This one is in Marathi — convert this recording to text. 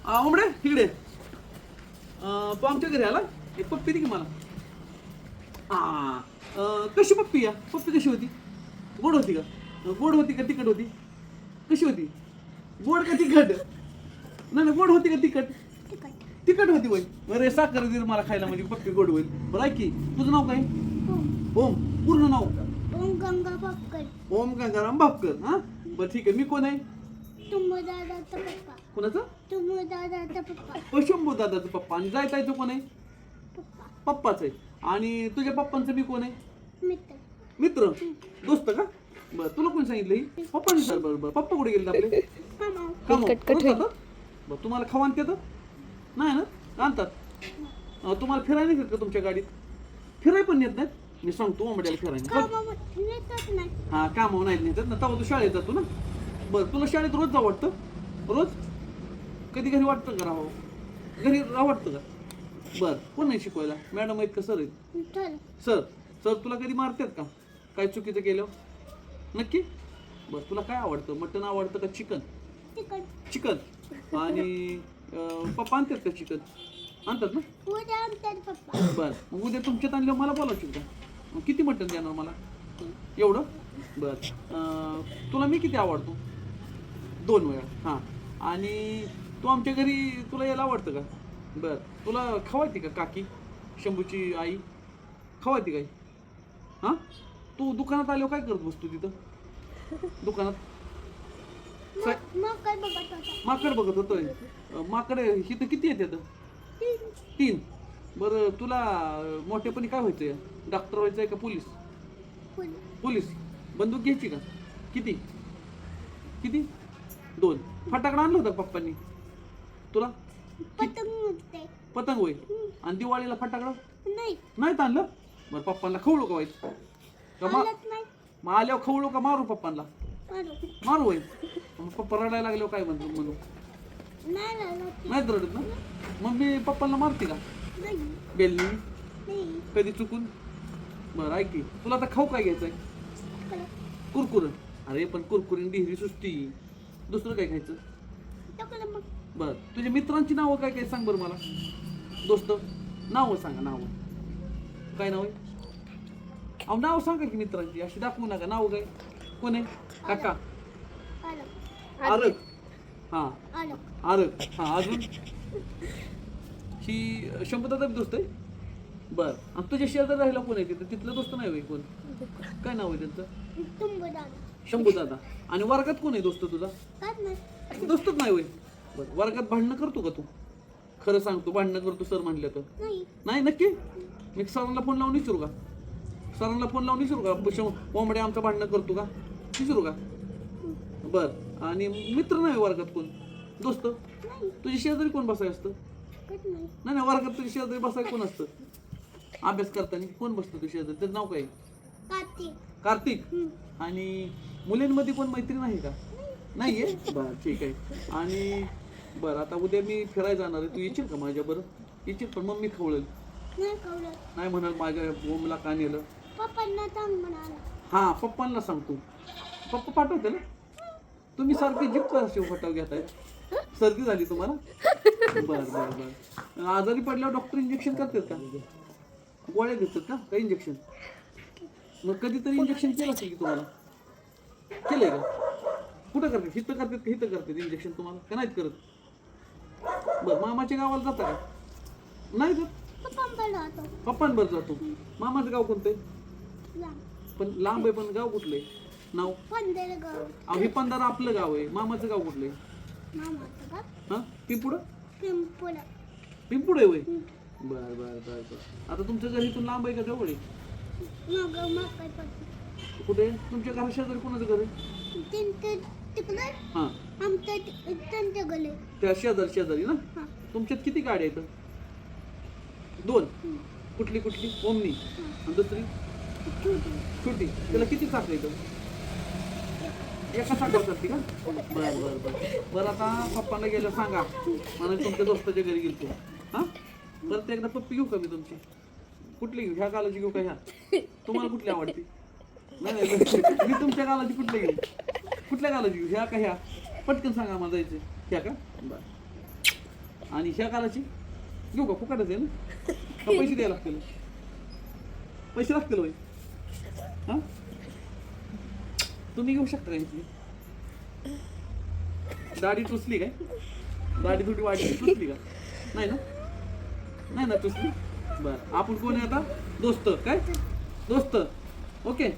ओमडे इकडे तू आमच्या घरी आला एक पप्पी दे की मला. कशी पप्पी या पप्पी कशी होती? गोड होती का? गोड होती का तिखट होती? कशी होती? गोड का तिखट? नाही गोड होती का तिखट? तिखट होती होय. बरं साखर दे मला खायला म्हणजे पप्पी गोड होईल. बरं ऐक की तुझं नाव काय? ओम. पूर्ण नाव? ओम गंगा भापकर. ओम गंगाराम भापकर. हा बरं ठीक आहे. मी कोण आहे? तुमो दादाचा पप्पा. कोणाचं? तुमो दादाचा पप्पा. शंभू दादाचं पप्पा. आणि जायचा आहे तो कोण आहे? पप्पा. पप्पाच आहे. आणि तुझ्या पप्पांचं मी कोण आहे? मित्र. मित्र दोस्त का? बरं तुला कोण सांगितलं ही? पप्पांनी सर. बरं बरं पप्पा कुठे गेले आपले? मामा. कामावर. बरं तुम्हाला खावा आणते तर नाही ना आणतात. तुम्हाला फिरायला नेतात का तुमच्या गाडीत? फिराय पण नेत नाहीत. मी सांगतो ओमड्याला फिरायला. कामावर नेतात नाही. हा कामावर नाही नेतात ना. तेव्हा तू शाळेत जातो ना. बरं तुला शाळेत रोज जावं वाटतं? रोज कधी घरी वाटतं का राहावं? घरी राहावं वाटतं का? बरं कोण नाही शिकवायला? मॅडम आहेत का सर आहेत? चल. सर सर तुला कधी मारतात का काय चुकीचं केलं? नक्की. बरं तुला काय आवडतं? मटण आवडतं का चिकन? तिकड. चिकन. आणि पप्पा आणतात का चिकन? आणतात ना. उद्या आमच्यात पप्पा. बरं मग उद्या तुमच्यात आणल्यावर मला बोलावशील का? मग किती मटण देणार मला? एवढं. बरं तुला मी किती आवडतो? 2 वेळा. हां. आणि तू आमच्या घरी तुला यायला आवडतं का? बरं तुला खवायती का काकी शंभूची आई? खवायती काय? हां तू दुकानात आल्यावर काय करत बसतो तिथं दुकानात? मग काय बघत होता? माकड बघत होतोय. माकड इथं किती येतात? 3. बरं तुला मोठेपणी काय व्हायचंय? डॉक्टर व्हायचंय का पोलीस? पोलीस. बंदूक घ्यायची का? किती किती? 2. फटाकडा आणला होता पप्पांनी तुला? पतंग उडते. पतंग होय. आणि दिवाळीला फटाकडा नाही. नाहीत आणलं? बरं पप्पांना खवळू का व्हायचं? का हालत नाही. मग आल्यावर खवळू का मारू पप्पांना? मारू. मारू होय. मग पप्पा रडायला लागल्यावर काय म्हणू? नाही लागत. नाहीत रडत ना. मग मी पप्पांना मारते का नाही. बेलनी नाही. कधी चुकून? बरं ऐक की तुला आता खाऊ काय घ्यायचंय? कुरकुर. अरे पण कुरकुरीन डिहरी सुस्ती. दुसरं काय खायचं? टाकलं मग. बरं तुझ्या मित्रांची नावं काय काय सांग बरं मला. दोस्त नावं सांगा. नावं काय नाव आहे? अहो नाव सांगा की मित्रांची. अशी दाखवू नका. नाव काय? कोण आहे? काका आलं. आरक. हां आलं. आरक. हां अजून ही शंभूदादा दोस्त आहे. बरं आणि तुझ्या शेजारी राहिला कोण आहे तिथं? तिथलं दोस्त नाही होय कोण? काय नाव आहे त्यांचं? तुंबू दादा. शंभूदादा. आणि वर्गात कोण आहे दोस्त तुझा? काय नाही. दोस्तच नाही होय. बरं वर्गात भांडणं करतो का तू? खरं सांगतो भांडणं करतो सर म्हणलं तर? नाही. नाही नक्की. मी सरांना फोन लावून विचारू का? सरांना फोन लावून विचारू का कोंबड्या आमचं भांडणं करतो का? विचारू का? बरं आणि मित्र नाही वर्गात कोण? दोस्त? नाही. तुझ्या शेजारी कोण बसाय असतं? काय नाही. नाही नाही वर्गात तुझ्या शेजारी बसाय कोण असतं? अभ्यास करताना कोण बसतं तुझ्या शेजारी? त्याचं नाव काय? कार्तिक. कार्तिक. आणि मुलींमध्ये कोण मैत्रीण आहे का? नाही आहे. बरं ठीक आहे. आणि बरं आता उद्या मी फिरायला जाणार आहे. तू येशील का माझ्या? बरं येशील पण मग मी खवळेल. नाही कवलं. नाही म्हणाल माझ्या बोमला का नेलं? पप्पांना सांग म्हणाला. हां पप्पांना सांगतो. पप्पा पाठवते ना. तुम्ही सारखी जिप्पा शिवफटाव घेताय. सर्दी झाली तुम्हाला? बरं बरं बरं. आजारी पडल्यावर डॉक्टर इंजेक्शन करतात का? गोळ्या देतात का? का इंजेक्शन? मग कधीतरी इंजेक्शन केलं असेल की तुम्हाला? केलंय का? कुठं करतात? हिथं करतात का हिथं करतात इंजेक्शन तुम्हाला? का नाहीत करत? बरं मामाच्या गावाला जाता का? नाही जात. पप्पांकडे राहतो. पप्पांबरोबर जातो. मामाचं गाव कोणतं आहे? लांब. पण लांब आहे पण गाव कुठलं आहे? नाव? पंधरगाव. अहो हे पंधरा आपलं गाव आहे. मामाचं गाव कुठलं आहे? मामाचं का? हां पिंपुडं? पिंपळ. पिंपुड आहे होय. बरं बरं बरं बरं. आता तुमचं घर इथून लांब आहे का जवळ आहे? मग काय पडतं? कुठे? तुमच्या घरा शेजारी कोणाचं घर आहे? तिकडे हां आमच्या त्यांच्या गले. त्या शेजारी ना. हां. तुमच्यात किती गाड्या आहेत? 2. कुठली कुठली? ओमनी. आणि दुसरी छोटी. त्याला किती चाकं येतं? एका चाकावर करते का? बरं बरं बरं. बरं आता पप्पांना गेलं सांगा मला तुमच्या दोस्ताच्या घरी गेलतो. हां परत एकदा पप्पी घेऊ का मी तुमची? कुठली घेऊ? ह्या गालाची घेऊ का ह्या? तुम्हाला कुठली आवडते? नाही नाही मी तुमच्या गालाची कुठली घेऊ? कुठल्या गालाची घेऊ? ह्या का ह्या? पटकन सांगा मला जायचं. ह्या का? बरं आणि ह्या कालाची घेऊ का फुकटच आहे ना का पैसे द्यायला लागतील पैसे लागतील होय हा तुम्ही घेऊ शकता का इथली दाढी टुसली काय दाढी थोडी वाढली टुसली का नाही ना नाही ना टुसली बरं आपण कोण आहे आता दोस्त काय दोस्त ओके